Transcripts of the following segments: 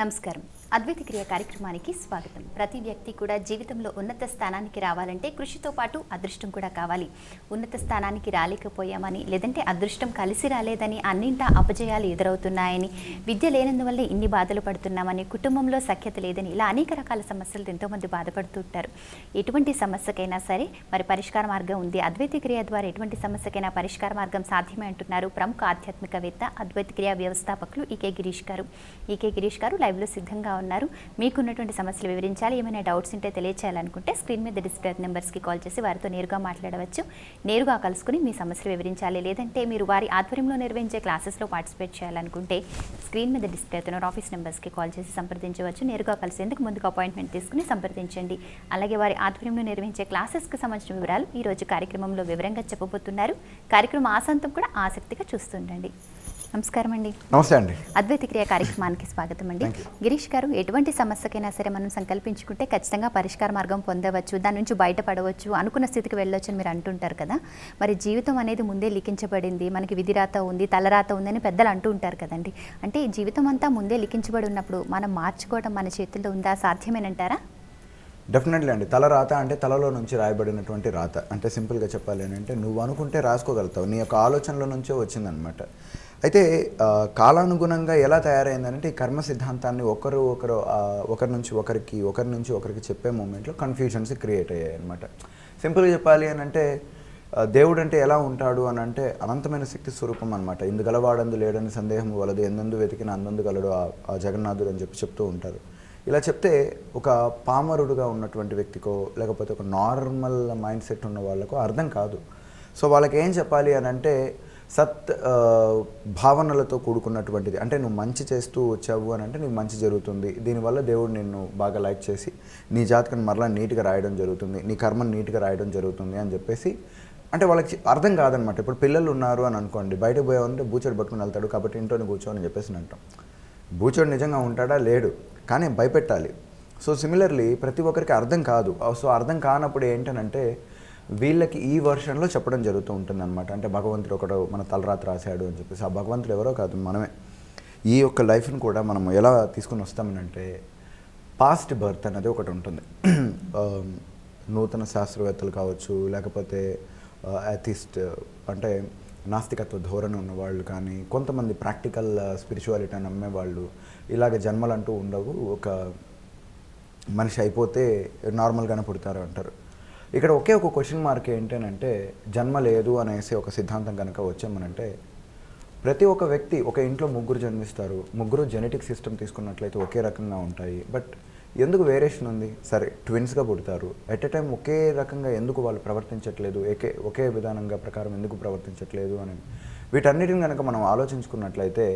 నమస్కారం. అద్వైత క్రియ కార్యక్రమానికి స్వాగతం. ప్రతి వ్యక్తి కూడా జీవితంలో ఉన్నత స్థానానికి రావాలంటే కృషితో పాటు అదృష్టం కూడా కావాలి. ఉన్నత స్థానానికి రాలేకపోయామని, లేదంటే అదృష్టం కలిసి రాలేదని, అన్నింటా అపజయాలు ఎదురవుతున్నాయని, విద్య లేనందువల్లే ఇన్ని బాధలు పడుతున్నామని, కుటుంబంలో సఖ్యత లేదని, ఇలా అనేక రకాల సమస్యలు ఎంతోమంది బాధపడుతుంటారు. ఎటువంటి సమస్యకైనా సరే మరి పరిష్కార మార్గం ఉంది. అద్వైత క్రియ ద్వారా ఎటువంటి సమస్యకైనా పరిష్కార మార్గం సాధ్యమే అంటున్నారు ప్రముఖ ఆధ్యాత్మికవేత్త, అద్వైత క్రియ వ్యవస్థాపకులు ఈకే గిరీష్ గారు. ఈకే గిరీష్ గారు లైవ్లో సిద్ధంగా ఉన్నారు. మీకున్నటువంటి సమస్యలు వివరించాలి, ఏమైనా డౌట్స్ ఉంటే తెలియచేయాలనుకుంటే స్క్రీన్ మీద డిస్ప్లే నెంబర్స్కి కాల్ చేసి వారితో నేరుగా మాట్లాడవచ్చు. నేరుగా కలుసుకుని మీ సమస్యలు వివరించాలి, లేదంటే మీరు వారి ఆధ్వర్యంలో నిర్వహించే క్లాసెస్లో పార్టిసిపేట్ చేయాలనుకుంటే స్క్రీన్ మీద డిస్ప్లే అవుతున్న ఆఫీస్ నెంబర్స్కి కాల్ చేసి సంప్రదించవచ్చు. నేరుగా కలిసేందుకు ముందుకు అపాయింట్మెంట్ తీసుకుని సంప్రదించండి. అలాగే వారి ఆధ్వర్యంలో నిర్వహించే క్లాసెస్కి సంబంధించిన వివరాలు ఈరోజు కార్యక్రమంలో వివరంగా చెప్పబోతున్నారు. కార్యక్రమం ఆసంతం కూడా ఆసక్తిగా చూస్తుండండి. నమస్కారం అండి. నమస్తే అండి. అద్వైత క్రియ కార్యక్రమానికి స్వాగతం అండి. గిరీష్ గారు, ఎటువంటి సమస్యకైనా సరే మనం సంకల్పించుకుంటే ఖచ్చితంగా పరిష్కార మార్గం పొందవచ్చు, దాని నుంచి బయటపడవచ్చు, అనుకున్న స్థితికి వెళ్ళొచ్చు అని మీరు అంటుంటారు కదా. మరి జీవితం అనేది ముందే లిఖించబడింది, మనకి విధిరాత ఉంది, తలరాత ఉందని పెద్దలు అంటూ ఉంటారు కదండి. అంటే జీవితం అంతా ముందే లిఖించబడి ఉన్నప్పుడు మనం మార్చుకోవడం మన చేతుల్లో ఉందా, సాధ్యమేనంటారా? డెఫినెట్లీ అండి. తల అంటే తలలో నుంచి రాయబడినటువంటి రాత. అంటే సింపుల్గా చెప్పాలి అని అంటే నువ్వు అనుకుంటే రాసుకోగలుగుతావు, నీ యొక్క ఆలోచనల నుంచే వచ్చిందనమాట. అయితే కాలానుగుణంగా ఎలా తయారైందంటే ఈ కర్మ సిద్ధాంతాన్ని ఒకరి నుంచి ఒకరికి చెప్పే మూమెంట్లో కన్ఫ్యూజన్స్ క్రియేట్ అయ్యాయి అనమాట. సింపుల్గా చెప్పాలి అని అంటే దేవుడు అంటే ఎలా ఉంటాడు అని అంటే అనంతమైన శక్తి స్వరూపం అనమాట. ఇందు గలవాడందు లేడని సందేహం వలదు, ఎందు వెతికిన అందందు గలడు ఆ జగన్నాథుడు అని చెప్తూ ఉంటారు. ఇలా చెప్తే ఒక పామరుడుగా ఉన్నటువంటి వ్యక్తికో లేకపోతే ఒక నార్మల్ మైండ్ సెట్ ఉన్న వాళ్ళకో అర్థం కాదు. సో వాళ్ళకి ఏం చెప్పాలి అని అంటే సత్ భావనలతో కూడుకున్నటువంటిది. అంటే నువ్వు మంచి చేస్తూ వచ్చావు అని అంటే నీకు మంచి జరుగుతుంది, దీనివల్ల దేవుడు నిన్ను బాగా లైక్ చేసి నీ జాతకం మరలా నీట్గా రాయడం జరుగుతుంది, నీ కర్మను నీట్గా రాయడం జరుగుతుంది అని చెప్పేసి అంటే వాళ్ళకి అర్థం కాదనమాట. ఇప్పుడు పిల్లలు ఉన్నారు అని అనుకోండి, బయటకు పోయామంటే బూచోడు పట్టుకుని వెళ్తాడు కాబట్టి ఇంట్లోనే కూర్చోని చెప్పేసి అంటాం. బూచోడు నిజంగా ఉంటాడా? లేడు, కానీ భయపెట్టాలి. సో సిమిలర్లీ ప్రతి ఒక్కరికి అర్థం కాదు. సో అర్థం కానప్పుడు ఏంటనంటే వీళ్ళకి ఈ వర్షన్లో చెప్పడం జరుగుతూ ఉంటుందన్నమాట. అంటే భగవంతుడు ఒకడు మన తలరాత రాశాడు అని చెప్పేసి. ఆ భగవంతుడు ఎవరో కాదు, మనమే. ఈ యొక్క లైఫ్ని కూడా మనం ఎలా తీసుకుని వస్తామనంటే పాస్ట్ బర్త్ అనేది ఒకటి ఉంటుంది. నూతన శాస్త్రవేత్తలు కావచ్చు, లేకపోతే అథిస్ట్ అంటే నాస్తికత్వ ధోరణి ఉన్నవాళ్ళు కానీ, కొంతమంది ప్రాక్టికల్ స్పిరిచువాలిటీ అని నమ్మేవాళ్ళు, ఇలాగ జన్మలంటూ ఉండవు, ఒక మనిషి అయిపోతే నార్మల్గానే పుడతారు అంటారు. ఇక్కడ ఒకే ఒక క్వశ్చన్ మార్క్ ఏంటంటే జన్మ లేదు అనేసి ఒక సిద్ధాంతం కనుక వచ్చామనంటే ప్రతి ఒక్క వ్యక్తి ఒక ఇంట్లో ముగ్గురు జన్మిస్తారు, ముగ్గురు జెనెటిక్ సిస్టమ్ తీసుకున్నట్లయితే ఒకే రకంగా ఉంటాయి. బట్ ఎందుకు వేరియేషన్ ఉంది? సరే ట్విన్స్గా పుడతారు, ఎట్ ఎ టైం ఒకే రకంగా ఎందుకు వాళ్ళు ప్రవర్తించట్లేదు, ఒకే విధానంగా ప్రకారం ఎందుకు ప్రవర్తించట్లేదు అని వీటన్నిటిని కనుక మనం ఆలోచించుకున్నట్లయితే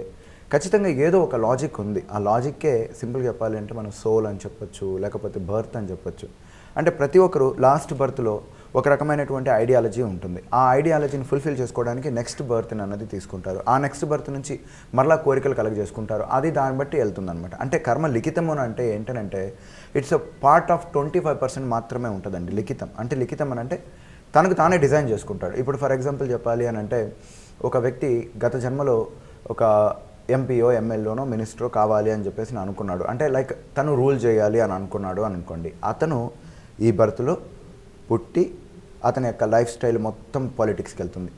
ఖచ్చితంగా ఏదో ఒక లాజిక్ ఉంది. ఆ లాజిక్కే సింపుల్గా చెప్పాలి అంటే మనం సోల్ అని చెప్పొచ్చు, లేకపోతే బర్త్ అని చెప్పొచ్చు. అంటే ప్రతి ఒక్కరు లాస్ట్ బర్త్లో ఒక రకమైనటువంటి ఐడియాలజీ ఉంటుంది. ఆ ఐడియాలజీని ఫుల్ఫిల్ చేసుకోవడానికి నెక్స్ట్ బర్త్ని అన్నది తీసుకుంటారు. ఆ నెక్స్ట్ బర్త్ నుంచి మరలా కోరికలు కలగజేసుకుంటారు. అది దాన్ని బట్టి వెళ్తుంది అనమాట. అంటే కర్మ లిఖితము అంటే ఏంటంటే ఇట్స్ అ పార్ట్ ఆఫ్ 25% మాత్రమే ఉంటుందండి లిఖితం. అంటే లిఖితం అని అంటే తనకు తానే డిజైన్ చేసుకుంటాడు. ఇప్పుడు ఫర్ ఎగ్జాంపుల్ చెప్పాలి అని అంటే ఒక వ్యక్తి గత జన్మలో ఒక ఎంపీఓ ఎమ్మెల్యేనో మినిస్టరో కావాలి అని చెప్పేసి నేను అనుకున్నాడు. అంటే లైక్ తను రూల్ చేయాలి అని అనుకున్నాడు అని అనుకోండి. అతను ఈ బర్త్లో పుట్టి అతని యొక్క లైఫ్ స్టైల్ మొత్తం పాలిటిక్స్కి వెళ్తుంది.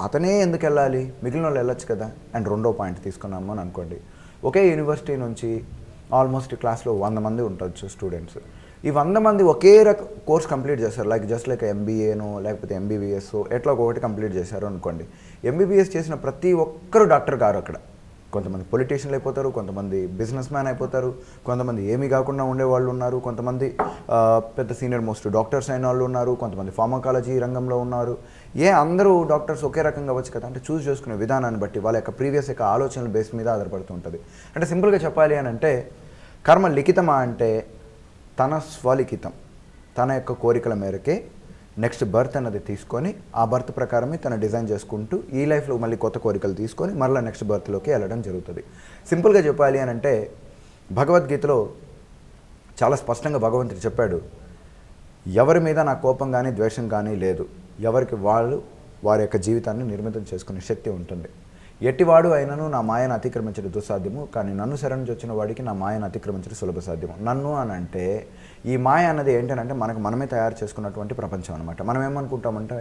అతనే ఎందుకు వెళ్ళాలి, మిగిలిన వాళ్ళు వెళ్ళొచ్చు కదా. అండ్ రెండో పాయింట్ తీసుకున్నాము అని అనుకోండి, ఒకే యూనివర్సిటీ నుంచి ఆల్మోస్ట్ క్లాస్లో 100 మంది ఉండొచ్చు స్టూడెంట్స్. ఈ 100 మంది ఒకే కోర్స్ కంప్లీట్ చేస్తారు, జస్ట్ లైక్ ఎంబీఏనో లేకపోతే ఎంబీబీఎస్ ఎట్లా ఒకటి కంప్లీట్ చేశారు అనుకోండి. ఎంబీబీఎస్ చేసిన ప్రతి ఒక్కరు డాక్టర్ గారు అక్కడ. కొంతమంది పొలిటీషియన్లు అయిపోతారు, కొంతమంది బిజినెస్ మ్యాన్ అయిపోతారు, కొంతమంది ఏమీ కాకుండా ఉండేవాళ్ళు ఉన్నారు, కొంతమంది పెద్ద సీనియర్ మోస్ట్ డాక్టర్స్ అయిన వాళ్ళు ఉన్నారు, కొంతమంది ఫార్మకాలజీ రంగంలో ఉన్నారు. అందరూ డాక్టర్స్ ఒకే రకంగా వచ్చు కదా. అంటే చూస్ చేసుకునే విధానాన్ని బట్టి వాళ్ళ యొక్క ప్రీవియస్ యొక్క ఆలోచనల బేస్ మీద ఆధారపడుతూ ఉంటుంది. అంటే సింపుల్గా చెప్పాలి అని అంటే కర్మ లిఖితమా అంటే తన స్వలిఖితం, తన యొక్క కోరికల మేరకే నెక్స్ట్ బర్త్ అన్నది తీసుకొని ఆ బర్త్ ప్రకారమే తను డిజైన్ చేసుకుంటూ ఈ లైఫ్లో మళ్ళీ కొత్త కోరికలు తీసుకొని మరలా నెక్స్ట్ బర్త్లోకి వెళ్ళడం జరుగుతుంది. సింపుల్గా చెప్పాలి అని అంటే భగవద్గీతలో చాలా స్పష్టంగా భగవంతుడు చెప్పాడు, ఎవరి మీద నా కోపం కానీ ద్వేషం కానీ లేదు, ఎవరికి వారి యొక్క జీవితాన్ని నిర్మితం చేసుకునే శక్తి ఉంటుంది. ఎట్టివాడు అయినను నా మాయను అతిక్రమించడం దుస్సాధ్యము, కానీ నన్ను శరణు వచ్చిన వాడికి నా మాయను అతిక్రమించడం సులభ సాధ్యము. నన్ను అని అంటే ఈ మాయ అన్నది ఏంటంటే మనమే తయారు చేసుకున్నటువంటి ప్రపంచం అనమాట. మనం ఏమనుకుంటామంటే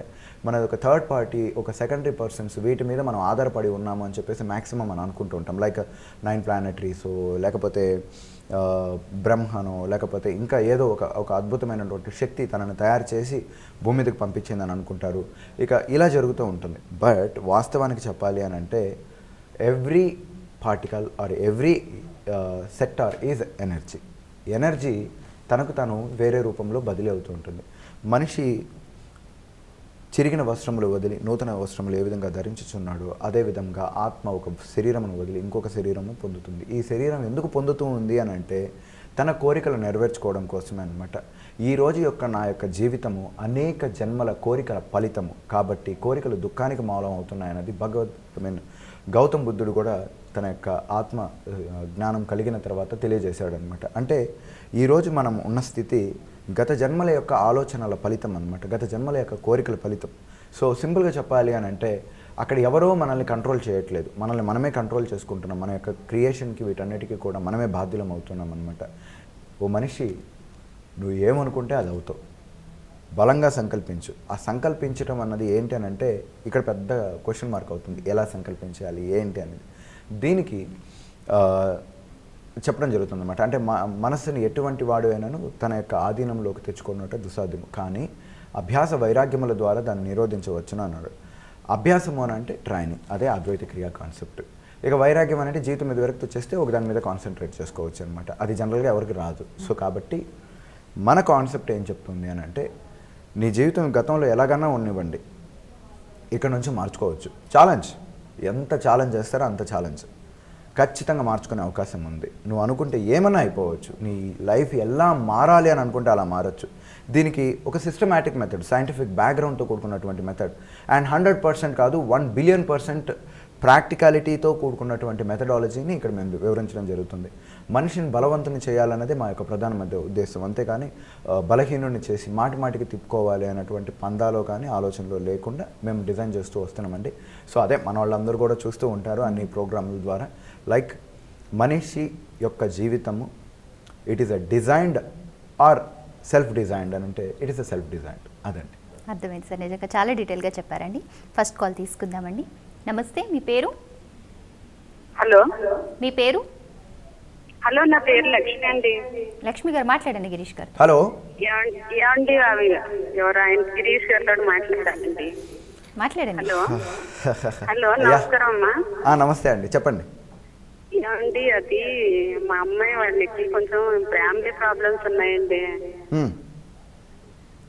మనది ఒక థర్డ్ పార్టీ, ఒక సెకండరీ పర్సన్స్, వీటి మీద మనం ఆధారపడి ఉన్నాము అని చెప్పేసి మ్యాక్సిమం మనం అనుకుంటూ ఉంటాం. లైక్ 9 ప్లానెటరీస్, లేకపోతే బ్రహ్మనో, లేకపోతే ఇంకా ఏదో ఒక అద్భుతమైనటువంటి శక్తి తనని తయారు చేసి భూమి మీదకి పంపించిందని అనుకుంటారు. ఇక ఇలా జరుగుతూ ఉంటుంది. బట్ వాస్తవానికి చెప్పాలి అని అంటే every particle or every sector is energy. Energy తనకు తను వేరే రూపంలో బదిలీ అవుతూ ఉంటుంది. మనిషి చిరిగిన వస్త్రములు వదిలి నూతన వస్త్రములు ఏ విధంగా ధరించుచున్నాడో అదేవిధంగా ఆత్మ ఒక శరీరమును వదిలి ఇంకొక శరీరము పొందుతుంది. ఈ శరీరం ఎందుకు పొందుతూ ఉంది అని అంటే తన కోరికలు నెరవేర్చుకోవడం కోసమే అనమాట. ఈ రోజు నా యొక్క జీవితము అనేక జన్మల కోరికల ఫలితము కాబట్టి కోరికలు దుఃఖానికి మూలం అవుతున్నాయన్నది గౌతమ్ బుద్ధుడు కూడా తన యొక్క ఆత్మ జ్ఞానం కలిగిన తర్వాత తెలియజేశాడు అనమాట. అంటే ఈరోజు మనం ఉన్న స్థితి గత జన్మల యొక్క ఆలోచనల ఫలితం అనమాట, గత జన్మల యొక్క కోరికల ఫలితం. సో సింపుల్గా చెప్పాలి అని అంటే అక్కడ ఎవరో మనల్ని కంట్రోల్ చేయట్లేదు, మనల్ని మనమే కంట్రోల్ చేసుకుంటున్నాం. మన యొక్క క్రియేషన్కి వీటన్నిటికీ కూడా మనమే బాధ్యులం అవుతున్నాం అనమాట. ఓ మనిషి నువ్వు ఏమనుకుంటే అది అవుతావు, బలంగా సంకల్పించు. ఆ సంకల్పించడం అన్నది ఏంటి అని అంటే ఇక్కడ పెద్ద క్వశ్చన్ మార్క్ అవుతుంది. ఎలా సంకల్పించాలి ఏంటి అనేది దీనికి చెప్పడం జరుగుతుంది అనమాట. అంటే మనస్సుని ఎటువంటి వాడు అయినాను తన యొక్క ఆధీనంలోకి తెచ్చుకున్నట్టు దుస్సాధ్యము, కానీ అభ్యాస వైరాగ్యముల ద్వారా దాన్ని నిరోధించవచ్చును అన్నాడు. అభ్యాసము అని అంటే ట్రైనింగ్, అదే అద్వైత క్రియా కాన్సెప్ట్. ఇక వైరాగ్యం అంటే జీవితం మీద విరక్తి వచ్చేస్తే ఒక దాని మీద కాన్సన్ట్రేట్ చేసుకోవచ్చు అనమాట. అది జనరల్గా ఎవరికి రాదు. సో కాబట్టి మన కాన్సెప్ట్ ఏం చెప్తుంది అని అంటే నీ జీవితం గతంలో ఎలాగన్నా ఉన్నివ్వండి, ఇక్కడ నుంచి మార్చుకోవచ్చు. ఛాలెంజ్, ఎంత ఛాలెంజ్ చేస్తారో అంత ఛాలెంజ్ ఖచ్చితంగా మార్చుకునే అవకాశం ఉంది. నువ్వు అనుకుంటే ఏమన్నా అయిపోవచ్చు. నీ లైఫ్ ఎలా మారాలి అని అనుకుంటే అలా మారచ్చు. దీనికి ఒక సిస్టమాటిక్ మెథడ్, సైంటిఫిక్ బ్యాక్గ్రౌండ్తో కూడుకున్నటువంటి మెథడ్ అండ్ 100% కాదు 1 బిలియన్ % ప్రాక్టికాలిటీతో కూడుకున్నటువంటి మెథడాలజీని ఇక్కడ మేము వివరించడం జరుగుతుంది. మనిషిని బలవంతుని చేయాలన్నదే మా యొక్క ప్రధాన ఉద్దేశం. అంతేకాని బలహీనుడిని చేసి మాటికి తిప్పుకోవాలి అన్నటువంటి పందాలో కానీ ఆలోచనలో లేకుండా మేము డిజైన్ చేస్తూ వస్తున్నామండి. సో అదే మన వాళ్ళందరూ కూడా చూస్తూ ఉంటారు అన్ని ప్రోగ్రాముల ద్వారా. లైక్ మనిషి యొక్క జీవితము it is a designed or self designed అని అంటే it is a self designed. అదండి. అర్థమైంది సార్, నిజంగా చాలా డీటెయిల్గా చెప్పారండి. ఫస్ట్ కాల్ తీసుకుందామండి. నమస్తే, మీ పేరు? హలో, మీ పేరు? హలో, నా పేరు లక్ష్మి అండి. లక్ష్మి గారు మాట్లాడండి. గిరీష్ గారు. హలో. ఏమండి అవి ఎవరు ఆయన గిరీష్ గారితో మాట్లాడాలండి. మాట్లాడండి. హలో. హలో, నమస్కారం అమ్మా. నమస్తే అండి, చెప్పండి. ఏమండి అది మా అమ్మాయి వాళ్ళకి కొంచెం ఫ్యామిలీ ప్రాబ్లమ్స్ ఉన్నాయండి.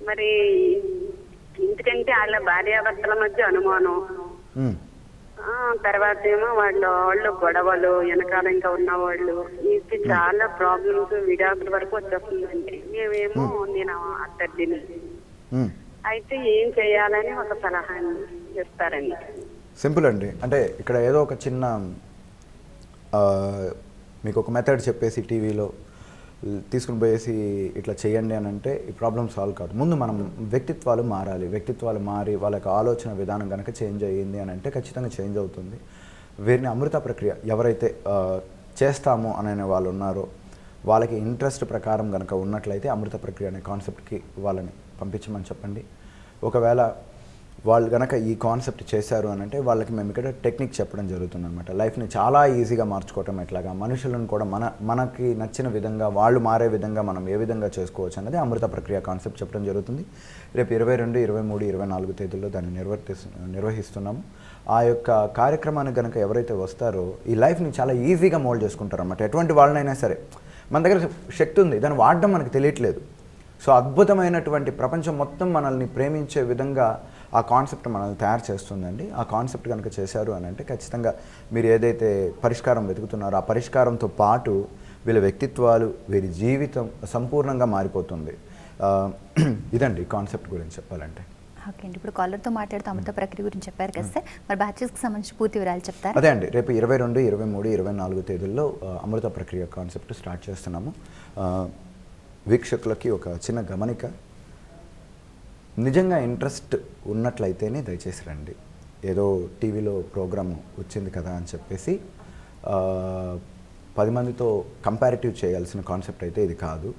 మరి ఎందుకంటే వాళ్ళ భార్యాభర్తల మధ్య అనుమానం, తర్వాత ఏమో వాళ్ళు గొడవలు, వెనకాల ఇంకా ఉన్నవాళ్ళు, ఇది చాలా ప్రాబ్లమ్స్ విడాకుల వరకు వచ్చేస్తుందండి. మేమేమో నేను అత్తడిని అయితే ఏం చేయాలని ఒక సలహా చెప్తారండి. సింపుల్ అండి. అంటే ఇక్కడ ఏదో ఒక చిన్న మీకు ఒక మెథడ్ చెప్పేసి టీవీలో తీసుకుని పోయేసి ఇట్లా చేయండి అని అంటే ఈ ప్రాబ్లమ్ సాల్వ్ కాదు. ముందు మనం వ్యక్తిత్వాలు మారాలి. వ్యక్తిత్వాలు మారి వాళ్ళకి ఆలోచన విధానం కనుక చేంజ్ అయ్యింది అని అంటే ఖచ్చితంగా చేంజ్ అవుతుంది. వీరిని అమృత ప్రక్రియ ఎవరైతే చేస్తాము అనే వాళ్ళు ఉన్నారో వాళ్ళకి ఇంట్రెస్ట్ ప్రకారం కనుక ఉన్నట్లయితే అమృత ప్రక్రియ అనే కాన్సెప్ట్కి వాళ్ళని పంపించమని చెప్పండి. ఒకవేళ వాళ్ళు కనుక ఈ కాన్సెప్ట్ చేశారు అని అంటే వాళ్ళకి మేము ఇక్కడ టెక్నిక్ చెప్పడం జరుగుతుంది అనమాట. లైఫ్ని చాలా ఈజీగా మార్చుకోవటం ఎట్లాగా, మనుషులను కూడా మనకి నచ్చిన విధంగా వాళ్ళు మారే విధంగా మనం ఏ విధంగా చేసుకోవచ్చు అన్నది అమృత ప్రక్రియ కాన్సెప్ట్ చెప్పడం జరుగుతుంది. రేపు 22, 23, 24 తేదీల్లో దాన్ని నిర్వహిస్తున్నాము. ఆ యొక్క కార్యక్రమానికి కనుక ఎవరైతే వస్తారో ఈ లైఫ్ని చాలా ఈజీగా మోల్డ్ చేసుకుంటారు అన్నమాట. ఎటువంటి వాళ్ళనైనా సరే మన దగ్గర శక్తి ఉంది, దాన్ని వాడడం మనకు తెలియట్లేదు. సో అద్భుతమైనటువంటి ప్రపంచం మొత్తం మనల్ని ప్రేమించే విధంగా ఆ కాన్సెప్ట్ మనల్ని తయారు చేస్తుందండి. ఆ కాన్సెప్ట్ కనుక చేశారు అని అంటే ఖచ్చితంగా మీరు ఏదైతే పరిష్కారం వెతుకుతున్నారో ఆ పరిష్కారంతో పాటు వీళ్ళ వ్యక్తిత్వాలు, వీరి జీవితం సంపూర్ణంగా మారిపోతుంది. ఇదండి కాన్సెప్ట్ గురించి చెప్పాలంటే. ఓకే అండి, ఇప్పుడు కాలర్తో మాట్లాడుతూ అమృత ప్రక్రియ గురించి చెప్పారు కదా సార్, మరి బ్యాచెస్కి సంబంధించి పూర్తి వివరాలు చెప్తారు? అదే అండి, రేపు 22, 23, 24 తేదీల్లో అమృత ప్రక్రియ కాన్సెప్ట్ స్టార్ట్ చేస్తున్నాము. వీక్షకులకి ఒక చిన్న గమనిక, నిజంగా ఇంట్రెస్ట్ ఉన్నట్లయితేనే దయచేసి రండి. ఏదో టీవీలో ప్రోగ్రామ్ వచ్చింది కదా అని చెప్పేసి 10 మందితో కంపారిటివ్ చేయాల్సిన కాన్సెప్ట్ అయితే ఇది కాదు.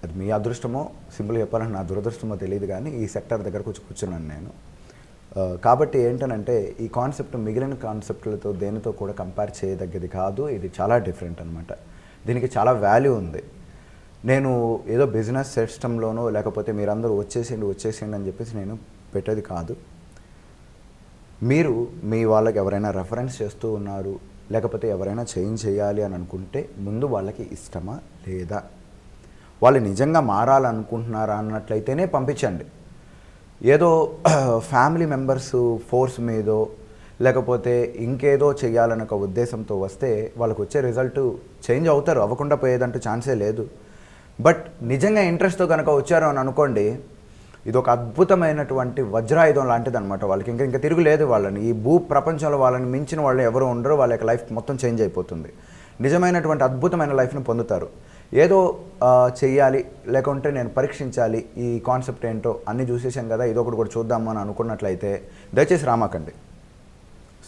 అది మీ అదృష్టమో, సింపుల్గా చెప్పాలంటే నా దురదృష్టమో తెలియదు, కానీ ఈ సెక్టర్ దగ్గరకు వచ్చి కూర్చున్నాను నేను. కాబట్టి ఏంటనంటే ఈ కాన్సెప్ట్ మిగిలిన కాన్సెప్ట్లతో దేనితో కూడా కంపేర్ చేయదగ్గది కాదు. ఇది చాలా డిఫరెంట్ అనమాట. దీనికి చాలా వాల్యూ ఉంది. నేను ఏదో బిజినెస్ సిస్టంలోనో లేకపోతే మీరందరూ వచ్చేసేయండి అని చెప్పేసి నేను పెట్టేది కాదు. మీరు మీ వాళ్ళకి ఎవరైనా రెఫరెన్స్ చేస్తూ ఉన్నారు, లేకపోతే ఎవరైనా చేంజ్ చేయాలి అని అనుకుంటే ముందు వాళ్ళకి ఇష్టమా లేదా, వాళ్ళు నిజంగా మారాలనుకుంటున్నారా అన్నట్లయితేనే పంపించండి. ఏదో ఫ్యామిలీ మెంబర్స్ ఫోర్స్ మీదో లేకపోతే ఇంకేదో చేయాలనే ఒక ఉద్దేశంతో వస్తే వాళ్ళకు వచ్చే రిజల్ట్ చేంజ్ అవుతారు, అవ్వకుండా పోయేదంటూ ఛాన్సే లేదు. బట్ నిజంగా ఇంట్రెస్ట్తో కనుక వచ్చారు అని అనుకోండి, ఇది ఒక అద్భుతమైనటువంటి వజ్రాయుధం లాంటిది అనమాట. వాళ్ళకి ఇంకా తిరుగులేదు. వాళ్ళని ఈ భూ ప్రపంచంలో వాళ్ళని మించిన వాళ్ళు ఎవరు ఉండరు. వాళ్ళ యొక్క లైఫ్ మొత్తం చేంజ్ అయిపోతుంది. నిజమైనటువంటి అద్భుతమైన లైఫ్ని పొందుతారు. ఏదో చెయ్యాలి లేకుంటే నేను పరీక్షించాలి, ఈ కాన్సెప్ట్ ఏంటో అన్నీ చూసేసాను కదా, ఇదొకటి కూడా చూద్దాము అని అనుకున్నట్లయితే దయచేసి రామాకండి.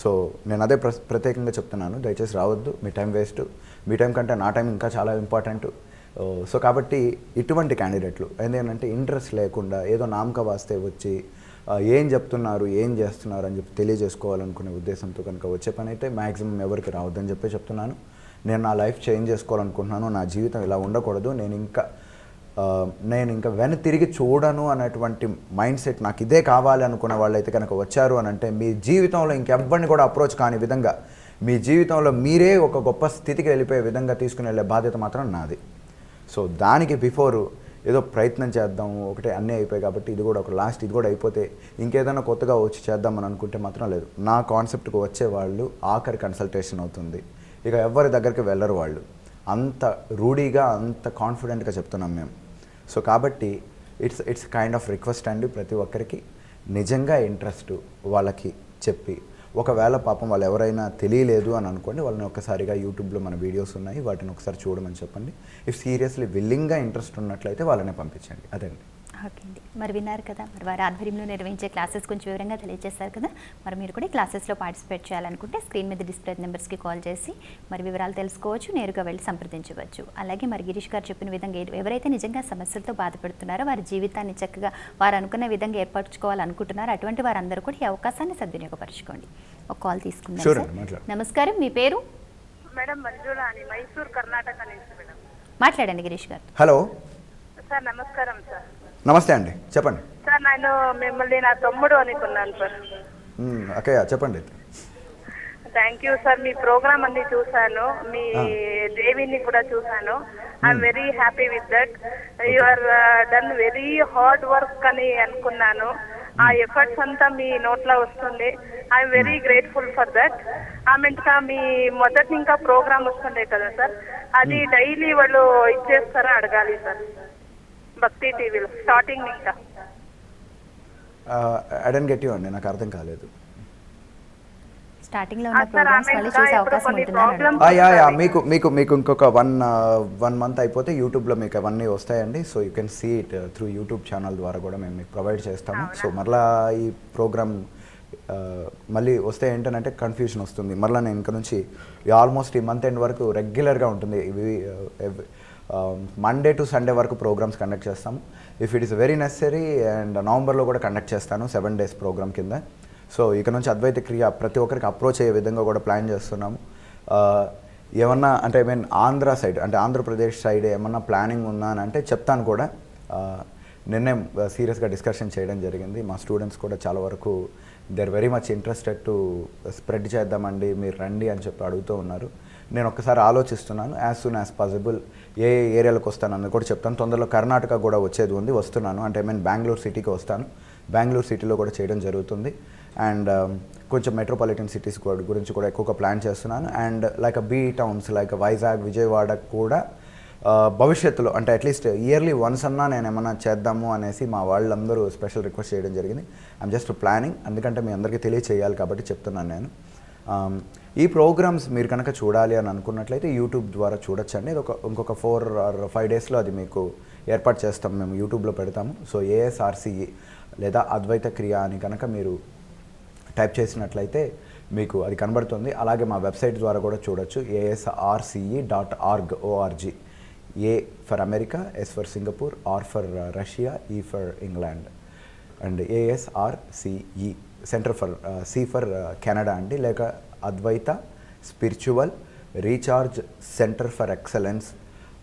సో నేను అదే ప్రత్యేకంగా చెప్తున్నాను, దయచేసి రావద్దు. మీ టైం వేస్ట్. మీ టైం కంటే నా టైం ఇంకా చాలా ఇంపార్టెంట్. సో కాబట్టి ఇటువంటి క్యాండిడేట్లు ఏంటంటే ఇంట్రెస్ట్ లేకుండా ఏదో నామక వాస్తే వచ్చి ఏం చెప్తున్నారు, ఏం చేస్తున్నారు అని చెప్పి తెలియజేసుకోవాలనుకునే ఉద్దేశంతో కనుక వచ్చే పని అయితే మ్యాక్సిమం ఎవరికి రావద్దని చెప్పి చెప్తున్నాను. నేను నా లైఫ్ చేంజ్ చేసుకోవాలనుకుంటున్నాను, నా జీవితం ఇలా ఉండకూడదు, నేను ఇంకా తిరిగి చూడను అనేటువంటి మైండ్ సెట్ నాకు ఇదే కావాలి అనుకున్న వాళ్ళైతే కనుక వచ్చారు అని అంటే మీ జీవితంలో ఇంకెవ్వరిని కూడా అప్రోచ్ కాని విధంగా, మీ జీవితంలో మీరే ఒక గొప్ప స్థితికి వెళ్ళిపోయే విధంగా తీసుకుని వెళ్ళే బాధ్యత మాత్రం నాది. సో దానికి బిఫోర్ ఏదో ప్రయత్నం చేద్దాం, ఒకటే అన్నీ అయిపోయాయి కాబట్టి ఇది కూడా ఒక లాస్ట్, ఇది కూడా అయిపోతే ఇంకేదైనా కొత్తగా వచ్చి చేద్దామని అనుకుంటే మాత్రం లేదు. నా కాన్సెప్ట్కి వచ్చే వాళ్ళు ఆఖరి కన్సల్టేషన్ అవుతుంది, ఇక ఎవరి దగ్గరికి వెళ్ళరు వాళ్ళు. అంత రూఢీగా అంత కాన్ఫిడెంట్గా చెప్తున్నాం మేము. సో కాబట్టి ఇట్స్ కైండ్ ఆఫ్ రిక్వెస్ట్ అండి ప్రతి ఒక్కరికి. నిజంగా ఇంట్రెస్ట్ వాళ్ళకి చెప్పి, ఒకవేళ పాపం వాళ్ళు ఎవరైనా తెలియలేదు అని అనుకోండి, వాళ్ళని ఒక్కసారిగా యూట్యూబ్లో మన వీడియోస్ ఉన్నాయి, వాటిని ఒకసారి చూడమని చెప్పండి. ఇఫ్ సీరియస్లీ విల్లింగ్గా ఇంట్రెస్ట్ ఉన్నట్లయితే వాళ్ళనే పంపించండి. అదండి. ఓకే అండి. మరి విన్నారు కదా, మరి వారి ఆధ్వర్యంలో నిర్వహించే క్లాసెస్ కొంచెం వివరంగా తెలియజేస్తారు కదా. మరి మీరు కూడా క్లాసెస్లో పార్టిసిపేట్ చేయాలనుకుంటే స్క్రీన్ మీద డిస్ప్లే నెంబర్స్కి కాల్ చేసి మరి వివరాలు తెలుసుకోవచ్చు, నేరుగా వెళ్ళి సంప్రదించవచ్చు. అలాగే మరి గిరీష్ గారు చెప్పిన విధంగా ఎవరైతే నిజంగా సమస్యలతో బాధపడుతున్నారో, వారి జీవితాన్ని చక్కగా వారు అనుకున్న విధంగా ఏర్పరచుకోవాలనుకుంటున్నారో అటువంటి వారందరూ కూడా ఈ అవకాశాన్ని సద్వినియోగపరచుకోండి. ఒక కాల్ తీసుకుందాం సార్. నమస్కారం, మీ పేరు? మేడం మంజుళ అని, మైసూర్ కర్ణాటక నుంచి మేడం. మాట్లాడండి గిరీష్ గారు. హలో సార్, నమస్కారం సార్. నమస్తే అండి, చెప్పండి సార్. నేను మిమ్మల్ని నా తమ్ముడు అనుకున్నాను సార్. ఓకే, చెప్పండి. Thank you sir. మీ ప్రోగ్రామ్ అన్ని చూసాను, మీ దేవిని కూడా చూసాను. I'm very happy with that. You are done very hard work అని అనుకున్నాను. ఆ ఎఫర్ట్స్ అంతా మీ నోట్లో వస్తుంది. I'm very grateful for that. ఇంకా మీ మొదటి ఇంకా ప్రోగ్రామ్ వస్తుండే కదా సార్, అది డైలీ వాళ్ళు ఇచ్చేస్తారా అడగాలి సార్, భక్తి టీవీలో స్టార్టింగ్ ఇంకా. ఐ డోంట్ గెట్ యు అండి, నాకు అర్థం కాలేదు. స్టార్టింగ్ లో ఉన్న ప్రోగ్రామ్స్ మళ్ళీ చూసే అవకాశం ఉంటుందా? యా మీకు ఇంకొక వన్ మంత్ అయిపోతే యూట్యూబ్లో మీకు అవన్నీ వస్తాయండి. So you can see it through YouTube channel ద్వారా కూడా మేము మీకు ప్రొవైడ్ చేస్తాము. సో మరలా ఈ ప్రోగ్రామ్ మళ్ళీ వస్తే ఏంటంటే కన్ఫ్యూజన్ వస్తుంది. మరలా నేను ఇంకా నుంచి ఆల్మోస్ట్ ఈ మంత్ ఎండ్ వరకు రెగ్యులర్గా ఉంటుంది. ఇవి మండే టు సండే వరకు ప్రోగ్రామ్స్ కండక్ట్ చేస్తాము. If it is very necessary and నవంబర్లో కూడా కండక్ట్ చేస్తాను 7 days ప్రోగ్రామ్ కింద. సో ఇక నుంచి అద్వైత క్రియ ప్రతి ఒక్కరికి అప్రోచ్ అయ్యే విధంగా కూడా ప్లాన్ చేస్తున్నాము. ఏమన్నా అంటే ఆంధ్ర సైడ్ అంటే ఆంధ్రప్రదేశ్ సైడ్ ఏమన్నా ప్లానింగ్ ఉందా అని అంటే చెప్తాను కూడా. నిన్నే సీరియస్గా డిస్కషన్ చేయడం జరిగింది. మా స్టూడెంట్స్ కూడా చాలా వరకు they are very much interested to spread చేద్దామండి, మీరు రండి అని చెప్పి అడుగుతూ ఉన్నారు. నేను ఒక్కసారి ఆలోచిస్తున్నాను. యాజ్ సూన్ యాజ్ పాసిబుల్ ఏ ఏరియాలకు వస్తాను అన్నది కూడా చెప్తాను. తొందరలో కర్ణాటక కూడా వచ్చేది ఉంది, వస్తున్నాను. అంటే బెంగళూరు సిటీకి వస్తాను. బెంగళూరు సిటీలో కూడా చేయడం జరుగుతుంది. అండ్ కొంచెం మెట్రోపాలిటన్ సిటీస్ గురించి కూడా ఎక్కువగా ప్లాన్ చేస్తున్నాను. And like B towns like Vizag, Vijayawada కూడా భవిష్యత్తులో అంటే అట్లీస్ట్ ఇయర్లీ వన్స్ అన్నా నేను ఏమన్నా చేద్దాము అనేసి మా వాళ్ళందరూ స్పెషల్ రిక్వెస్ట్ చేయడం జరిగింది. ఐఎమ్ జస్ట్ ప్లానింగ్, ఎందుకంటే మీ అందరికీ తెలియచేయాలి కాబట్టి చెప్తున్నాను నేను. ఈ ప్రోగ్రామ్స్ మీరు కనుక చూడాలి అని అనుకున్నట్లయితే యూట్యూబ్ ద్వారా చూడొచ్చండి. ఇది ఇంకొక 4 or 5 daysలో అది మీకు ఏర్పాటు చేస్తాం, మేము యూట్యూబ్లో పెడతాము. సో ASRCE లేదా అద్వైత క్రియ అని కనుక మీరు టైప్ చేసినట్లయితే మీకు అది కనబడుతుంది. అలాగే మా వెబ్సైట్ ద్వారా కూడా చూడొచ్చు, asrce.org. A for America, S for Singapore, R for Russia, E for England and ASRCE centre for C for Canada అండి. లేక Advaita spiritual recharge centre for excellence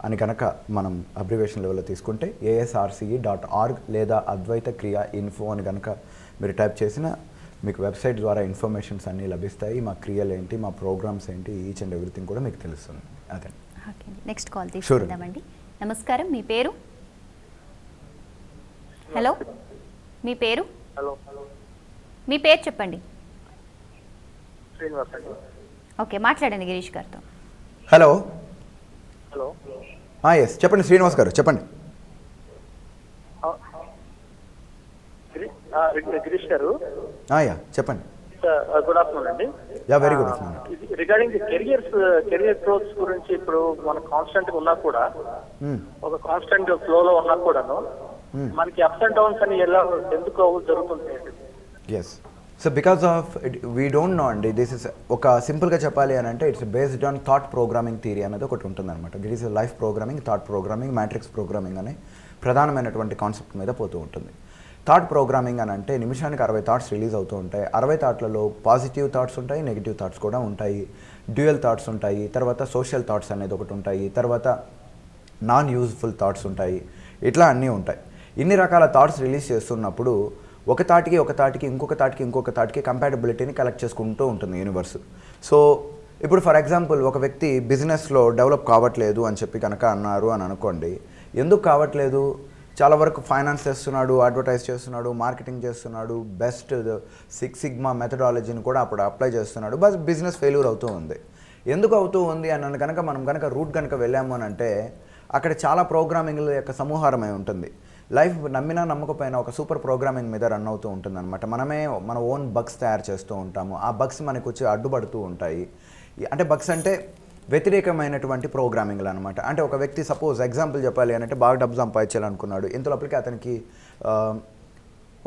అని కనుక మనం అబ్రివేషన్ లెవెల్లో తీసుకుంటే asrce.org లేదా అద్వైత క్రియా ఇన్ఫో అని కనుక మీరు టైప్ చేసిన మీకు వెబ్సైట్ ద్వారా ఇన్ఫర్మేషన్స్ అన్నీ లభిస్తాయి. మా క్రియలు ఏంటి, మా ప్రోగ్రామ్స్ ఏంటి, ఈచ్ అండ్ ఎవ్రీథింగ్ కూడా మీకు తెలుస్తుంది. అదే. ఓకే, నెక్స్ట్ కాల్ తీసుకుందామండి. నమస్కారం, మీ పేరు? హలో, మీ పేరు? హలో, మీ పేరు చెప్పండి. శ్రీనివాస్ అండి. ఓకే, మాట్లాడండి గిరీష్ గారితో. హలో. హలో. ఎస్, చెప్పండి శ్రీనివాస్ గారు, చెప్పండి. గిరీష్ గారు. యా, చెప్పండి. గుడ్ ఆఫ్టర్నూన్ అండి. Yeah, very good afternoon. Regarding career growths గురించి, ఇప్పుడు మన కాన్స్టెంట్ ఉన్నా కూడా, ఒక కాన్స్టెంట్ ఫ్లోలో ఉన్నా కూడాను మనకి అప్స్ అండ్ డౌన్స్ అని ఎలా ఎందుకు జరుగుతుంటాయి? Yes, so because of we don't know అండి. దిస్ ఇస్ ఒక సింపుల్గా చెప్పాలి అని అంటే it's based on thought programming theory అనేది ఒకటి ఉంటుందన్నమాట. That is life programming, thought programming, matrix programming అనే ప్రధానమైనటువంటి కాన్సెప్ట్ మీద పోతూ ఉంటుంది. థాట్ ప్రోగ్రామింగ్ అని అంటే నిమిషానికి 60 థాట్స్ రిలీజ్ అవుతూ ఉంటాయి. 60 థాట్లలో పాజిటివ్ థాట్స్ ఉంటాయి, నెగిటివ్ థాట్స్ కూడా ఉంటాయి, డ్యూయల్ థాట్స్ ఉంటాయి, తర్వాత సోషల్ థాట్స్ అనేది ఒకటి ఉంటాయి, తర్వాత నాన్ యూజ్ఫుల్ థాట్స్ ఉంటాయి, ఇట్లా అన్నీ ఉంటాయి. ఇన్ని రకాల థాట్స్ రిలీజ్ చేస్తున్నప్పుడు ఒక థాట్కి ఇంకొక థాట్కి కంపాటబిలిటీని కలెక్ట్ చేసుకుంటూ ఉంటుంది యూనివర్స్. సో ఇప్పుడు ఫర్ ఎగ్జాంపుల్ ఒక వ్యక్తి బిజినెస్లో డెవలప్ కావట్లేదు అని చెప్పి కనుక అన్నారు అని అనుకోండి. ఎందుకు కావట్లేదు? చాలా వరకు ఫైనాన్స్ చేస్తున్నాడు, అడ్వర్టైజ్ చేస్తున్నాడు, మార్కెటింగ్ చేస్తున్నాడు, బెస్ట్ 6 సిగ్మా మెథడాలజీని కూడా అప్పుడు అప్లై చేస్తున్నాడు, బస్ బిజినెస్ ఫెయిల్యూర్ అవుతూ ఉంది. ఎందుకు అవుతూ ఉంది అని కనుక మనం రూట్ కనుక వెళ్ళాము అని అంటే అక్కడ చాలా ప్రోగ్రామింగ్ల యొక్క సమూహారమై ఉంటుంది. లైఫ్ నమ్మినా నమ్మకపోయినా ఒక సూపర్ ప్రోగ్రామింగ్ మీద రన్ అవుతూ ఉంటుంది అనమాట. మనమే మన ఓన్ బగ్స్ తయారు చేస్తూ ఉంటాము. ఆ బగ్స్ మనకు వచ్చి అడ్డుపడుతూ ఉంటాయి. అంటే బగ్స్ అంటే వ్యతిరేకమైనటువంటి ప్రోగ్రామింగ్లు అనమాట. అంటే ఒక వ్యక్తి సపోజ్ ఎగ్జాంపుల్ చెప్పాలి అని అంటే బాగా డబ్బు సంపాదించాలనుకున్నాడు. ఇంతలోపలికి అతనికి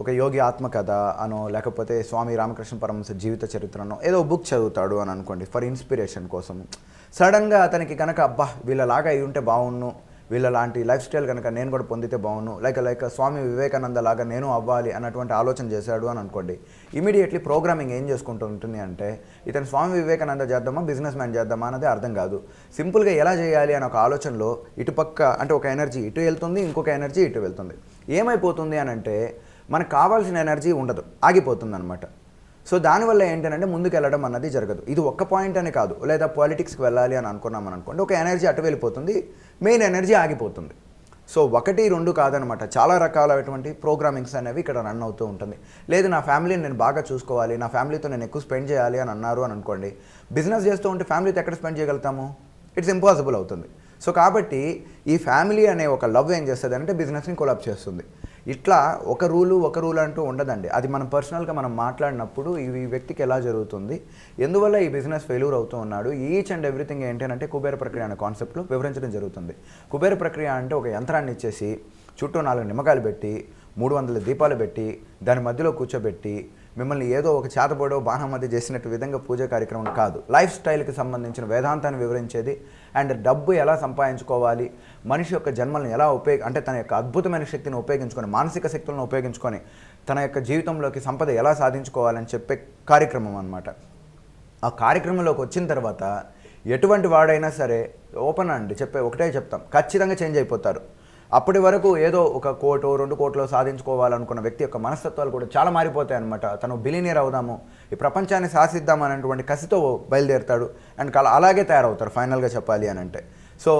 ఒక యోగి ఆత్మకథ అనో లేకపోతే స్వామి రామకృష్ణ పరమహంస జీవిత చరిత్రనో ఏదో బుక్ చదువుతాడు అని అనుకోండి ఫర్ ఇన్స్పిరేషన్ కోసం. సడన్గా అతనికి కనుక అబ్బా వీళ్ళలాగా అయి ఉంటే బాగుండు, వీళ్ళలాంటి లైఫ్ స్టైల్ కనుక నేను కూడా పొందితే బాగుండు, లైక్ స్వామి వివేకానంద లాగా నేను అవ్వాలి అన్నటువంటి ఆలోచన చేశాడు అని అనుకోండి. ఇమీడియట్లీ ప్రోగ్రామింగ్ ఏం చేసుకుంటూ ఉంటుంది అంటే ఇతను స్వామి వివేకానంద చేద్దామా, బిజినెస్ మ్యాన్ చేద్దామా అన్నది అర్థం కాదు. సింపుల్గా ఎలా చేయాలి అని ఒక ఆలోచనలో ఇటుపక్క అంటే ఒక ఎనర్జీ ఇటు వెళ్తుంది, ఇంకొక ఎనర్జీ ఇటు వెళ్తుంది. ఏమైపోతుంది అని అంటే మనకు కావాల్సిన ఎనర్జీ ఉండదు, ఆగిపోతుంది అనమాట. సో దానివల్ల ఏంటంటే ముందుకు వెళ్ళడం అన్నది జరగదు. ఇది ఒక్క పాయింట్ అని కాదు, లేదా పాలిటిక్స్కి వెళ్ళాలి అని అనుకున్నామని అనుకోండి, ఒక ఎనర్జీ అటు వెళ్ళిపోతుంది, మెయిన్ ఎనర్జీ ఆగిపోతుంది. సో 1, 2 కాదనమాట, చాలా రకాలైనటువంటి ప్రోగ్రామింగ్స్ అనేవి ఇక్కడ రన్ అవుతూ ఉంటుంది. లేదు నా ఫ్యామిలీని నేను బాగా చూసుకోవాలి, నా ఫ్యామిలీతో నేను ఎక్కువ స్పెండ్ చేయాలి అని అన్నారు అని అనుకోండి, బిజినెస్ చేస్తూ ఉంటే ఫ్యామిలీతో ఎక్కడ స్పెండ్ చేయగలుగుతాము? ఇట్స్ ఇంపాసిబుల్ అవుతుంది. సో కాబట్టి ఈ ఫ్యామిలీ అనే ఒక లవ్ ఏం చేస్తుంది అంటే బిజినెస్ని కొలాప్స్ చేస్తుంది. ఇట్లా ఒక రూలు అంటూ ఉండదండి. అది మనం పర్సనల్గా మనం మాట్లాడినప్పుడు ఈ వ్యక్తికి ఎలా జరుగుతుంది, ఎందువల్ల ఈ బిజినెస్ ఫెయిల్యూర్ అవుతూ ఉన్నాడు, ఈచ్ అండ్ ఎవ్రీథింగ్ ఏంటంటే కుబేర ప్రక్రియ అనే కాన్సెప్ట్లో వివరించడం జరుగుతుంది. కుబేర ప్రక్రియ అంటే ఒక యంత్రాన్ని ఇచ్చేసి చుట్టూ 4 నిమ్మకాయలు పెట్టి 300 దీపాలు పెట్టి దాని మధ్యలో కూర్చోబెట్టి మిమ్మల్ని ఏదో ఒక చేతబడో బాణం మధ్య చేసినట్టు విధంగా పూజ కార్యక్రమం కాదు. లైఫ్ స్టైల్కి సంబంధించిన వేదాంతాన్ని వివరించేది. అండ్ డబ్బు ఎలా సంపాదించుకోవాలి, మనిషి యొక్క జన్మలను ఎలా అంటే తన యొక్క అద్భుతమైన శక్తిని ఉపయోగించుకొని, మానసిక శక్తులను ఉపయోగించుకొని తన యొక్క జీవితంలోకి సంపద ఎలా సాధించుకోవాలని చెప్పే కార్యక్రమం అన్నమాట. ఆ కార్యక్రమంలోకి వచ్చిన తర్వాత ఎటువంటి వాడైనా సరే ఓపెన్ అండి ఒకటే చెప్తాం, ఖచ్చితంగా చేంజ్ అయిపోతారు. అప్పటి వరకు ఏదో 1 కోటో 2 కోట్లో సాధించుకోవాలనుకున్న వ్యక్తి యొక్క మనస్తత్వాలు కూడా చాలా మారిపోతాయి అనమాట. తను బిలినియర్ అవుదాము, ఈ ప్రపంచాన్ని శాసిద్దాం అనేటువంటి కసితో బయలుదేరుతాడు. అండ్ అలాగే తయారవుతారు ఫైనల్గా చెప్పాలి అని అంటే. సో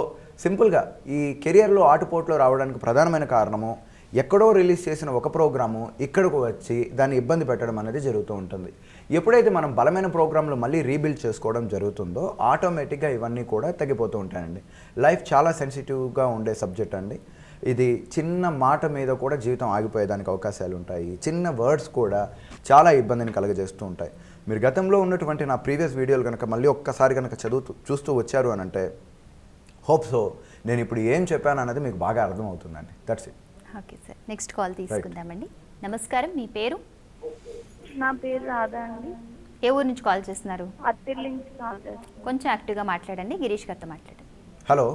సింపుల్గా ఈ కెరియర్లో ఆటుపోట్లో రావడానికి ప్రధానమైన కారణము ఎక్కడో రిలీజ్ చేసిన ఒక ప్రోగ్రాము ఇక్కడకు వచ్చి దాన్ని ఇబ్బంది పెట్టడం అనేది జరుగుతూ ఉంటుంది. ఎప్పుడైతే మనం బలమైన ప్రోగ్రాంలు మళ్ళీ రీబిల్డ్ చేసుకోవడం జరుగుతుందో ఆటోమేటిక్గా ఇవన్నీ కూడా తగ్గిపోతూ ఉంటాయండి. లైఫ్ చాలా సెన్సిటివ్గా ఉండే సబ్జెక్ట్ అండి. ఇది చిన్న మాట మీద కూడా జీవితం ఆగిపోయేదానికి అవకాశాలు ఉంటాయి. చిన్న వర్డ్స్ కూడా చాలా ఇబ్బందిని కలుగజేస్తూ ఉంటాయి. మీరు గతంలో ఉన్నటువంటి నా ప్రీవియస్ వీడియోలు కనుక మళ్ళీ ఒక్కసారి కనుక చూస్తూ వచ్చారు అని అంటే హోప్ సో నేను ఇప్పుడు ఏం చెప్పాను అన్నది మీకు బాగా అర్థమవుతుందండి. That's it. Okay sir, next call తీసుకుందామండి. నమస్కారం, మీ పేరు? నా పేరు రాధా అండి. ఏ ఊరు నుంచి కాల్ చేస్తున్నారు? అత్తిలి నుంచి కాల్ చేస్తాను. కొంచెం యాక్టివ్గా మాట్లాడండి. గిరీష్ గారితో మాట్లాడండి. హలో.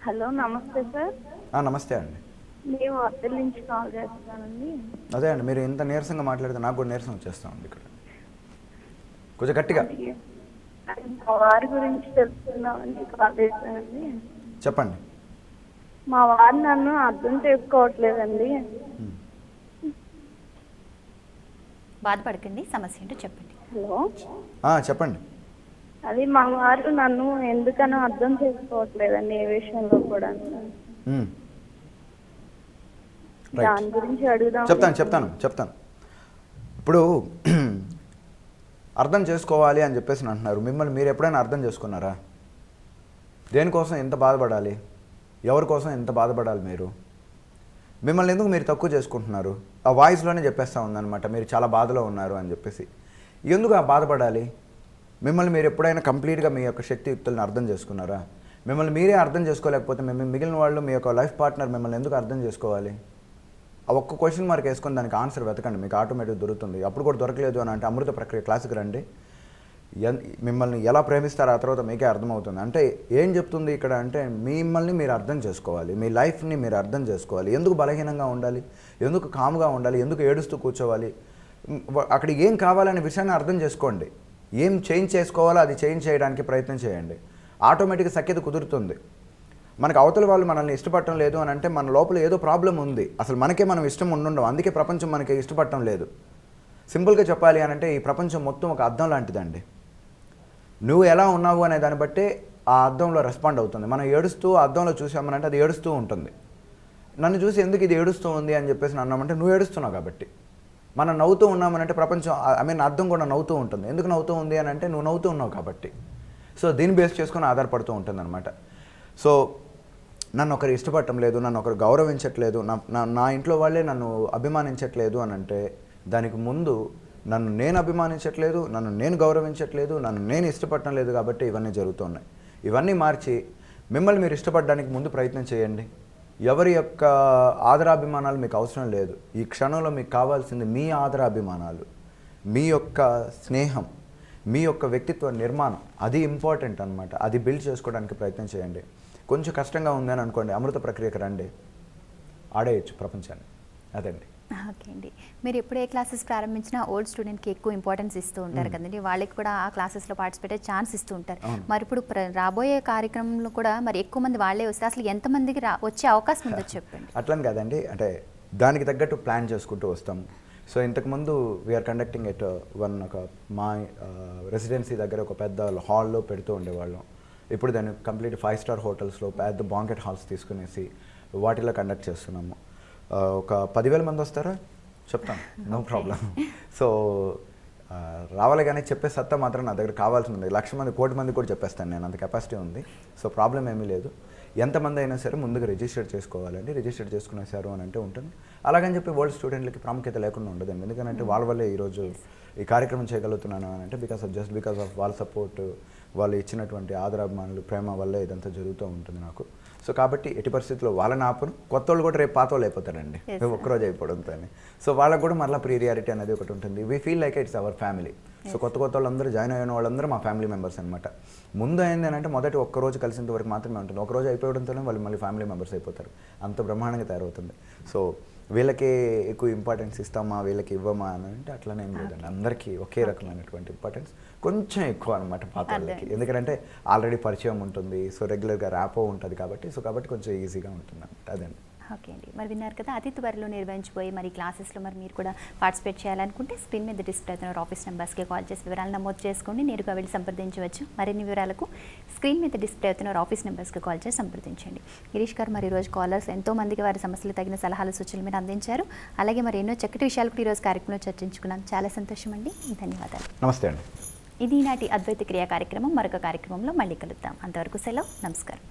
హలో, నమస్తే సార్. నమస్తే అండి. మేము అత్తిలి నుంచి కాల్ చేస్తున్నానండి. అదే అండి, మీరు ఇంత నీరసంగా మాట్లాడితే నాకు కూడా నీరసం వచ్చేస్తామండి ఇక్కడ. కొంచెం గట్టిగా మా వారి గురించి తెలుసుకుందామని కాల్ చేశానండి. చెప్పండి. మా వారు నన్ను అర్థం చేసుకోవట్లేదండి. బాధపడకండి, సమస్య ఏంటో చెప్పండి. హలో, చెప్పండి. అది మా వారు నన్ను ఎందుకనో అర్థం చేసుకోవట్లేదండి ఏ విషయంలో కూడా. దాని గురించి అడుగుదాం. చెప్తాను. ఇప్పుడు అర్థం చేసుకోవాలి అని చెప్పేసి అంటున్నారు. మిమ్మల్ని మీరు ఎప్పుడైనా అర్థం చేసుకున్నారా? దేనికోసం ఎంత బాధపడాలి? ఎవరి కోసం ఎంత బాధపడాలి? మిమ్మల్ని ఎందుకు మీరు తక్కువ చేసుకుంటున్నారు? ఆ వాయిస్లోనే చెప్పేస్తూ ఉందన్నమాట, మీరు చాలా బాధలో ఉన్నారు అని చెప్పేసి. ఎందుకు ఆ బాధపడాలి? మిమ్మల్ని మీరు ఎప్పుడైనా కంప్లీట్గా మీ యొక్క శక్తియుక్తులను అర్థం చేసుకున్నారా? మిమ్మల్ని మీరే అర్థం చేసుకోలేకపోతే మిగిలిన వాళ్ళు, మీ యొక్క లైఫ్ పార్ట్నర్ మిమ్మల్ని ఎందుకు అర్థం చేసుకోవాలి? ఆ ఒక్క క్వశ్చన్ మార్క్ వేసుకొని దానికి ఆన్సర్ వెతకండి, మీకు ఆటోమేటిక్ దొరుకుతుంది. అప్పుడు కూడా దొరకలేదు అని అంటే అమృత ప్రక్రియ క్లాసుకి రండి. మిమ్మల్ని ఎలా ప్రేమిస్తారో ఆ తర్వాత మీకే అర్థమవుతుంది. అంటే ఏం చెప్తుంది ఇక్కడ అంటే, మిమ్మల్ని మీరు అర్థం చేసుకోవాలి, మీ లైఫ్ని మీరు అర్థం చేసుకోవాలి. ఎందుకు బలహీనంగా ఉండాలి? ఎందుకు కామ్గా ఉండాలి? ఎందుకు ఏడుస్తూ కూర్చోవాలి? అక్కడ ఏం కావాలనే విషయాన్ని అర్థం చేసుకోండి. ఏం చేంజ్ చేసుకోవాలో అది చేంజ్ చేయడానికి ప్రయత్నం చేయండి. ఆటోమేటిక్గా సఖ్యత కుదురుతుంది. మనకు అవతల వాళ్ళు మనల్ని ఇష్టపడటం లేదు అని అంటే మన లోపల ఏదో ప్రాబ్లం ఉంది. అసలు మనకే మనం ఇష్టం ఉండం, అందుకే ప్రపంచం మనకి ఇష్టపడటం లేదు. సింపుల్గా చెప్పాలి అని అంటే ఈ ప్రపంచం మొత్తం ఒక అద్దం లాంటిదండి. నువ్వు ఎలా ఉన్నావు అనే దాన్ని బట్టే ఆ అద్దంలో రెస్పాండ్ అవుతుంది. మనం ఏడుస్తూ ఆ అద్దంలో చూసామనంటే అది ఏడుస్తూ ఉంటుంది. నన్ను చూసి ఎందుకు ఇది ఏడుస్తూ ఉంది అని చెప్పేసి అన్నామంటే నువ్వు ఏడుస్తున్నావు కాబట్టి. మనం నవ్వుతూ ఉన్నామనంటే ప్రపంచం అద్దం కూడా నవ్వుతూ ఉంటుంది. ఎందుకు నవ్వుతూ ఉంది అని అంటే నువ్వు నవ్వుతూ ఉన్నావు కాబట్టి. సో దీన్ని బేస్ చేసుకొని ఆధారపడుతూ ఉంటుంది అనమాట. సో నన్ను ఒకరు ఇష్టపడటం లేదు, నన్ను ఒకరు గౌరవించట్లేదు, నా ఇంట్లో వాళ్ళే నన్ను అభిమానించట్లేదు అని అంటే దానికి ముందు నన్ను నేను అభిమానించట్లేదు, నన్ను నేను గౌరవించట్లేదు, నన్ను నేను ఇష్టపడటం లేదు కాబట్టి ఇవన్నీ జరుగుతున్నాయి. ఇవన్నీ మార్చి మిమ్మల్ని మీరు ఇష్టపడడానికి ముందు ప్రయత్నం చేయండి. ఎవరి యొక్క ఆదరాభిమానాలు మీకు అవసరం లేదు. ఈ క్షణంలో మీకు కావాల్సింది మీ ఆదరాభిమానాలు, మీ యొక్క స్నేహం, మీ యొక్క వ్యక్తిత్వ నిర్మాణం. అది ఇంపార్టెంట్ అనమాట. అది బిల్డ్ చేసుకోవడానికి ప్రయత్నం చేయండి. కొంచెం కష్టంగా ఉందని అనుకోండి, అమృత ప్రక్రియకు రండి, ఆడేయచ్చు ప్రపంచాన్ని. అదండి. ఓకే అండి. మీరు ఎప్పుడు ఏ క్లాసెస్ ప్రారంభించినా ఓల్డ్ స్టూడెంట్కి ఎక్కువ ఇంపార్టెన్స్ ఇస్తూ ఉంటారు కదండి. వాళ్ళకి కూడా ఆ క్లాసెస్లో పార్టిసిపేట్ ఛాన్స్ ఇస్తూ ఉంటారు. మరి ఇప్పుడు రాబోయే కార్యక్రమంలో కూడా మరి ఎక్కువ మంది వాళ్ళే వస్తే అసలు ఎంతమందికి వచ్చే అవకాశం ఉందో చెప్పండి. అట్లని కాదండి, అంటే దానికి తగ్గట్టు ప్లాన్ చేసుకుంటూ వస్తాం. సో ఇంతకుముందు వీఆర్ కండక్టింగ్ ఎట్ మా రెసిడెన్సీ దగ్గర ఒక పెద్ద హాల్లో పెడుతూ ఉండేవాళ్ళం. ఇప్పుడు దాన్ని కంప్లీట్ 5 స్టార్ హోటల్స్లో పెద్ద బాంకెట్ హాల్స్ తీసుకునేసి వాటిలో కండక్ట్ చేస్తున్నాము. ఒక 10,000 మంది వస్తారా? చెప్తాను, నో ప్రాబ్లం. సో రావాలి కానీ చెప్పే సత్తా మాత్రం నా దగ్గర కావాల్సి ఉంది. 1,00,000 మంది 1,00,00,000 మంది కూడా చెప్పేస్తాను నేను, అంత కెపాసిటీ ఉంది. సో ప్రాబ్లం ఏమీ లేదు. ఎంతమంది అయినా సరే ముందుగా రిజిస్టర్ చేసుకోవాలండి. రిజిస్టర్ చేసుకునేసారు అని అంటే ఉంటుంది. అలాగని చెప్పి వరల్డ్ స్టూడెంట్లకి ప్రాముఖ్యత లేకుండా ఉండదండి. ఎందుకంటే వాళ్ళ వల్లే ఈరోజు ఈ కార్యక్రమం చేయగలుగుతున్నాను అని అంటే బికాస్ ఆఫ్ వాళ్ళ సపోర్ట్, వాళ్ళు ఇచ్చినటువంటి ఆదరాభిమానులు, ప్రేమ వల్లే ఇదంతా జరుగుతూ ఉంటుంది నాకు. సో కాబట్టి ఎట్టి పరిస్థితుల్లో వాళ్ళని ఆపను. కొత్త వాళ్ళు కూడా రేపు పాత వాళ్ళు అయిపోతారండి ఒక్కరోజు అయిపోవడంతో. సో వాళ్ళకు కూడా మళ్ళీ ప్రియారిటీ అనేది ఒకటి ఉంటుంది. We feel like it's our family. So కొత్త వాళ్ళందరూ జాయిన్ అయిన వాళ్ళందరూ మా ఫ్యామిలీ మెంబర్స్ అనమాట. ముందు అయింది అంటే మొదటి ఒక్కరోజు కలిసినంత వరకు మాత్రమే ఉంటుంది. ఒకరోజు అయిపోవడంతోనే వాళ్ళు మళ్ళీ ఫ్యామిలీ మెంబర్స్ అయిపోతారు. అంత బ్రహ్మాండంగా తయారవుతుంది. సో వీళ్ళకే ఎక్కువ ఇంపార్టెన్స్ ఇస్తామా, వీళ్ళకి ఇవ్వమా అని అంటే అట్లనే ఏం లేదండి. అందరికీ ఒకే రకమైనటువంటి ఇంపార్టెన్స్, కొంచెం ఎక్కువ అనమాట పాత వాళ్ళకి. ఎందుకంటే ఆల్రెడీ పరిచయం ఉంటుంది, సో రెగ్యులర్గా ర్యాపో ఉంటుంది కాబట్టి కొంచెం ఈజీగా ఉంటుంది అనమాట. అదండి. ఓకే అండి. మరి విన్నారు కదా, అతి త్వరలో నిర్వహించబోయే మరి క్లాసెస్లో మరి మీరు కూడా పార్టిసిపేట్ చేయాలనుకుంటే స్క్రీన్ మీద డిస్ప్లే అవుతున్న ఆఫీస్ నెంబర్స్కి కాల్ చేసి వివరాలు నమోదు చేసుకోండి. నేరుగా వెళ్ళి సంప్రదించవచ్చు. మరిన్ని వివరాలకు స్క్రీన్ మీద డిస్ప్లే అవుతున్న ఆఫీస్ నెంబర్స్కి కాల్ చేసి సంప్రదించండి. గిరీష్ గారు మరి ఈరోజు కాలర్స్ ఎంతోమందికి వారి సమస్యలు తగిన సలహాలు సూచనలు మీరు అందించారు. అలాగే మరి ఎన్నో చక్కటి విషయాలు కూడా ఈరోజు కార్యక్రమంలో చర్చించుకున్నాం. చాలా సంతోషం అండి. ధన్యవాదాలు. నమస్తే అండి. ఇది నాటి అద్వైత క్రియా కార్యక్రమం. మరొక కార్యక్రమంలో మళ్ళీ కలుద్దాం. అంతవరకు సెలవు. నమస్కారం.